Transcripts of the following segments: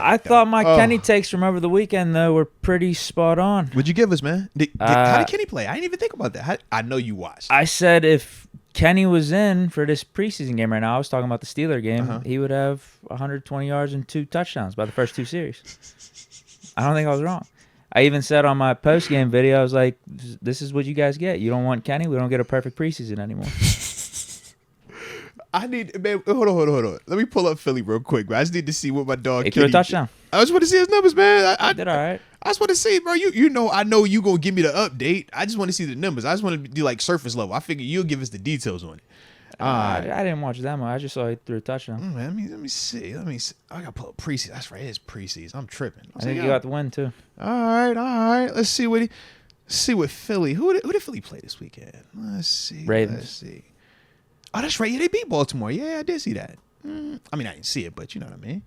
I thought my Kenny takes from over the weekend, though, were pretty spot on. What'd you give us, man? How did Kenny play? I didn't even think about that. I know you watched. I said if Kenny was in for this preseason game right now, I was talking about the Steeler game, he would have 120 yards and 2 touchdowns by the first 2 series. I don't think I was wrong. I even said on my post-game video, I was like, this is what you guys get. You don't want Kenny, we don't get a perfect preseason anymore. Man, hold on. Let me pull up Philly real quick, bro. I just need to see what my dog He threw a touchdown. I just want to see his numbers, man. I did all right. I just want to see, bro. You know, I know you gonna give me the update. I just want to see the numbers. I just want to do like surface level. I figure you'll give us the details on it. I didn't watch that much. I just saw he threw a touchdown. Man, let me see. I gotta pull up preseason. That's right. It is preseason. I'm tripping. I think you got the win too. All right. Let's see what Philly. Who did Philly play this weekend? Let's see. Ravens. Let's see. Oh, that's right. Yeah, they beat Baltimore. Yeah, I did see that. I mean, I didn't see it, but you know what I mean.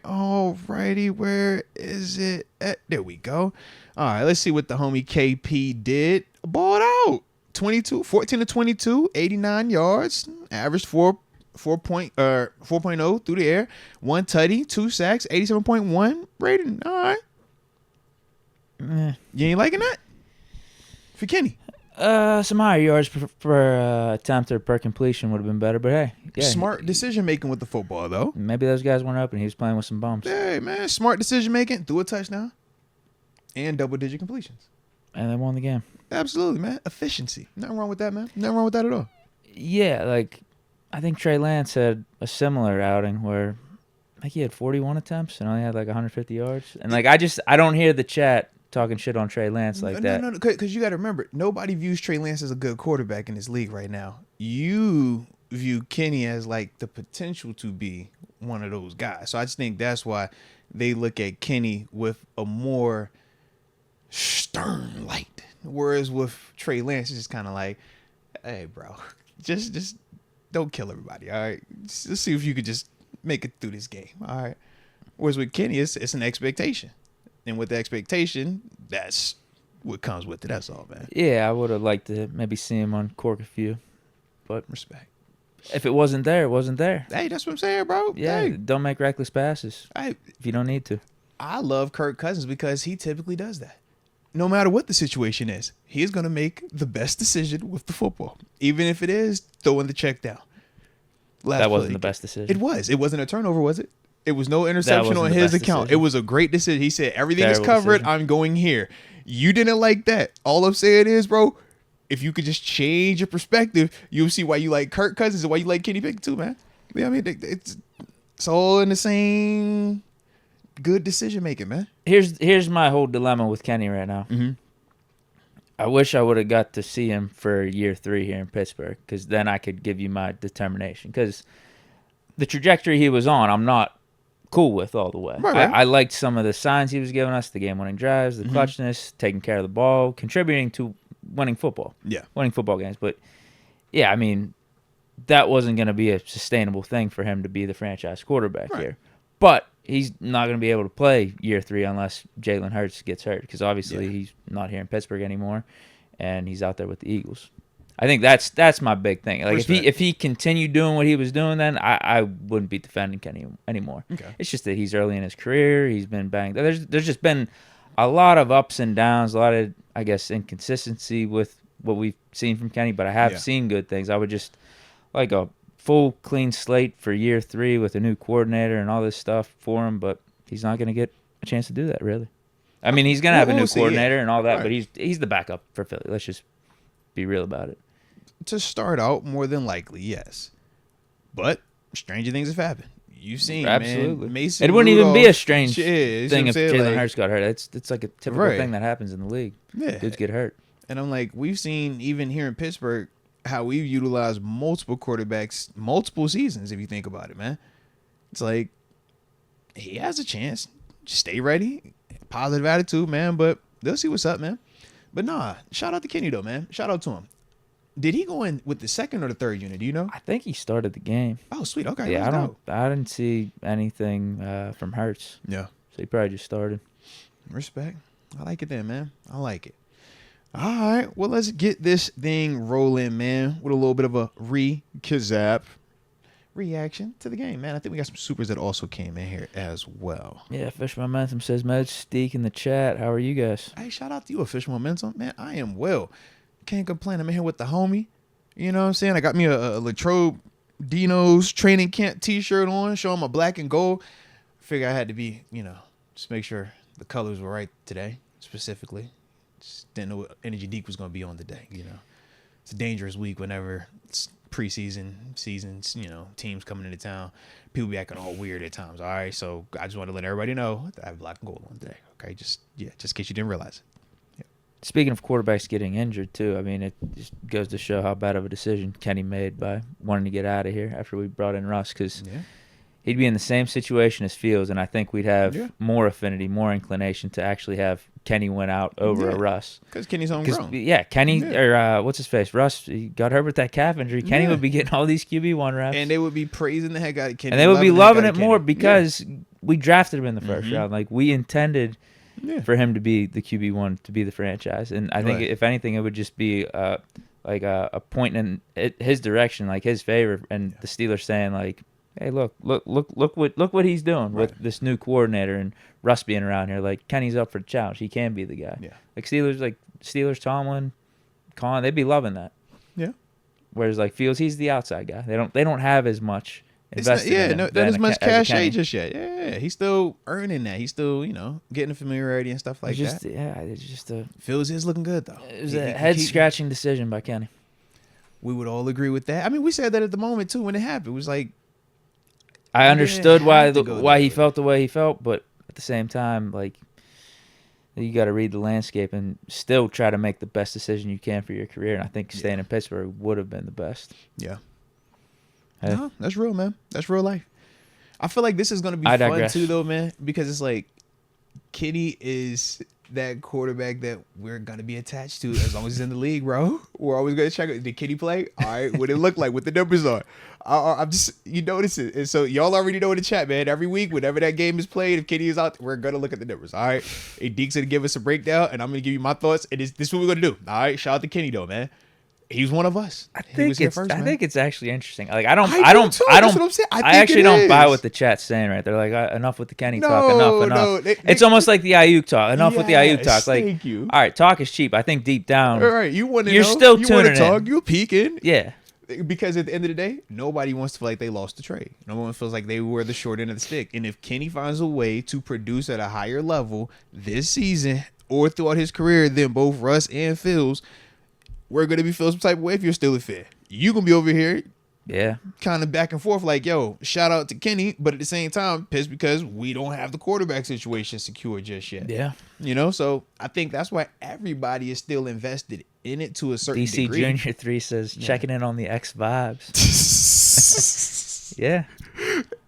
All righty. Where is it? There we go. All right, let's see what the homie KP did. Balled out. 14 to 22, 89 yards, averaged 4.0 through the air, 1 tutty, 2 sacks, 87.1 rating. All right. You ain't liking that? For Kenny. Some higher yards per attempt or per completion would have been better, but hey. Yeah, smart decision making with the football, though. Maybe those guys weren't open. He was playing with some bumps. Hey, man, smart decision making. Threw a touchdown and double-digit completions. And they won the game. Absolutely, man. Efficiency. Nothing wrong with that, man. Nothing wrong with that at all. Yeah, like, I think Trey Lance had a similar outing where I think he had 41 attempts and only had like 150 yards. And, like, I don't hear the chat talking shit on Trey Lance like that. No, because you got to remember, nobody views Trey Lance as a good quarterback in this league right now. You view Kenny as, like, the potential to be one of those guys. So I just think that's why they look at Kenny with a more stern light. Whereas with Trey Lance, it's just kind of like, hey, bro, just don't kill everybody, all right? Let's see if you could just make it through this game, all right? Whereas with Kenny, it's an expectation. And with the expectation, that's what comes with it. That's all, man. Yeah, I would have liked to maybe see him uncork a few. But respect. If it wasn't there, it wasn't there. Hey, that's what I'm saying, bro. Yeah, hey. Don't make reckless passes if you don't need to. I love Kirk Cousins because he typically does that. No matter what the situation is, he's going to make the best decision with the football, even if it is throwing the check down. That wasn't the best decision. It was. It wasn't a turnover, was it? It was no interception on his account. It was a great decision. He said, everything is covered. I'm going here. You didn't like that. All I'm saying is, bro, if you could just change your perspective, you'll see why you like Kirk Cousins and why you like Kenny Pickett too, man. Yeah, I mean, it's all in the same good decision making, man. Here's my whole dilemma with Kenny right now. Mm-hmm. I wish I would have got to see him for year 3 here in Pittsburgh, because then I could give you my determination. Because the trajectory he was on, I'm not cool with all the way. Right. I liked some of the signs he was giving us, the game-winning drives, the clutchness, taking care of the ball, contributing to winning football. Yeah. Winning football games. But, yeah, I mean, that wasn't going to be a sustainable thing for him to be the franchise quarterback here. But he's not going to be able to play year 3 unless Jalen Hurts gets hurt, because obviously he's not here in Pittsburgh anymore, and he's out there with the Eagles. I think that's my big thing. Like if he continued doing what he was doing, then I wouldn't be defending Kenny anymore. Okay. It's just that he's early in his career. He's been banged. There's just been a lot of ups and downs, a lot of, I guess, inconsistency with what we've seen from Kenny. But I have seen good things. I would just like a full clean slate for year 3 with a new coordinator and all this stuff for him, but he's not going to get a chance to do that, really. I mean, he's going to have a new coordinator and all that, but he's the backup for Philly. Let's just be real about it. To start out, more than likely, yes. But stranger things have happened. You've seen, absolutely. Man, Mason it wouldn't Rudolph, even be a strange thing if Jalen Jalen Hurts got hurt. It's like a typical thing that happens in the league. Yeah. Dudes get hurt. And I'm like, we've seen, even here in Pittsburgh, how we've utilized multiple quarterbacks, multiple seasons, if you think about it, man. It's like, he has a chance. Just stay ready. Positive attitude, man. But they'll see what's up, man. But nah, shout out to Kenny, though, man. Shout out to him. Did he go in with the second or the third unit? Do you know? I think he started the game. Oh, sweet. Okay. Yeah, I didn't see anything from Hurts. Yeah. So he probably just started. Respect. I like it then, man. I like it. All right. Well, let's get this thing rolling, man, with a little bit of a recap. reaction to the game, man. I think we got some supers that also came in here as well. Yeah, Fish Momentum says, Meds, Deke in the chat. How are you guys? Hey, shout out to you, Official Momentum. Man, I am well. Can't complain. I'm in here with the homie. You know what I'm saying? I got me a Latrobe Dino's training camp t-shirt on, showing my black and gold. Figure I had to be, just make sure the colors were right today, specifically. Just didn't know what Energy Deke was going to be on today, It's a dangerous week whenever it's preseason, seasons, teams coming into town. People be acting all weird at times, all right? So I just want to let everybody know that I have black and gold on today, okay? Just in case you didn't realize it. Speaking of quarterbacks getting injured, too, I mean, it just goes to show how bad of a decision Kenny made by wanting to get out of here after we brought in Russ, because he'd be in the same situation as Fields, and I think we'd have more affinity, more inclination to actually have Kenny win out over a Russ. Because Kenny's homegrown. Yeah, Kenny, or what's his face? Russ, he got hurt with that calf injury. Kenny would be getting all these QB1 reps. And they would be praising the heck out of Kenny. And they would be loving it more because we drafted him in the first round. Like, we intended for him to be the QB1, to be the franchise. And I think, if anything, it would just be like a point in his direction, like his favor, and the Steelers saying, like, hey, look what he's doing with this new coordinator and Russ being around here. Like, Kenny's up for the challenge. He can be the guy. Yeah. Like Steelers, Tomlin, Colin, they'd be loving that. Yeah. Whereas like Fields, he's the outside guy. They don't have as much invested in him. Not as much cachet just yet. Yeah, he's still earning that. He's still, getting familiarity and stuff like that. Yeah, it's just a Fields is looking good though. It was a head-scratching decision by Kenny. We would all agree with that. I mean, we said that at the moment too when it happened. It was like, I understood why he felt the way he felt, but at the same time, like, you got to read the landscape and still try to make the best decision you can for your career. And I think staying in Pittsburgh would have been the best. Yeah. Hey. No, that's real, man. That's real life. I feel like this is going to be fun too, though, man, because it's like Kenny is that quarterback that we're going to be attached to as long as he's in the league, bro. We're always going to check it. Did Kenny play? All right. What it look like? What the numbers are? I'm just, you notice it. And so y'all already know in the chat, man. Every week, whenever that game is played, if Kenny is out, we're going to look at the numbers. All right. Hey, Deke's going to give us a breakdown, and I'm going to give you my thoughts. And this is what we're going to do. All right. Shout out to Kenny, though, man. He's one of us. I think it's actually interesting. Like, I actually don't buy what the chat's saying right. They're like, enough with the Kenny talk. Enough. No, it's almost like the Ayuk talk. Enough with the Ayuk talk. Like, thank you. All right, talk is cheap. I think deep down, all right, you want to know. You're still tuning in. You want to talk. You're peeking. Yeah. Because at the end of the day, nobody wants to feel like they lost the trade. No one feels like they were the short end of the stick. And if Kenny finds a way to produce at a higher level this season or throughout his career than both Russ and Fields, we're going to be feeling some type of way if you're still a fan. You're going to be over here kind of back and forth like, yo, shout out to Kenny, but at the same time, pissed because we don't have the quarterback situation secure just yet. Yeah. So I think that's why everybody is still invested in it to a certain degree. DC Junior 3 says, checking in on the X vibes. Yeah.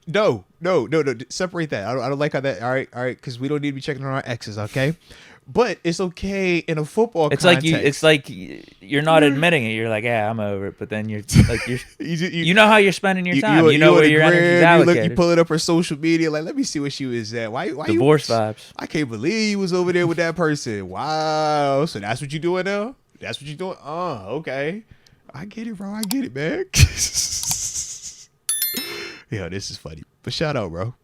No. Separate that. I don't like how that. All right, because we don't need to be checking on our exes, okay? But it's okay in a football context. It's like you're not admitting it. You're like, yeah, I'm over it. But then you're like, you know how you're spending your time. You know where your energy is allocated. You pull it up her social media. Like, let me see what she was at. Why divorce vibes. I can't believe you was over there with that person. Wow. So that's what you doing now? That's what you doing? Oh, okay. I get it, bro. I get it, man. Yo, this is funny. But shout out, bro.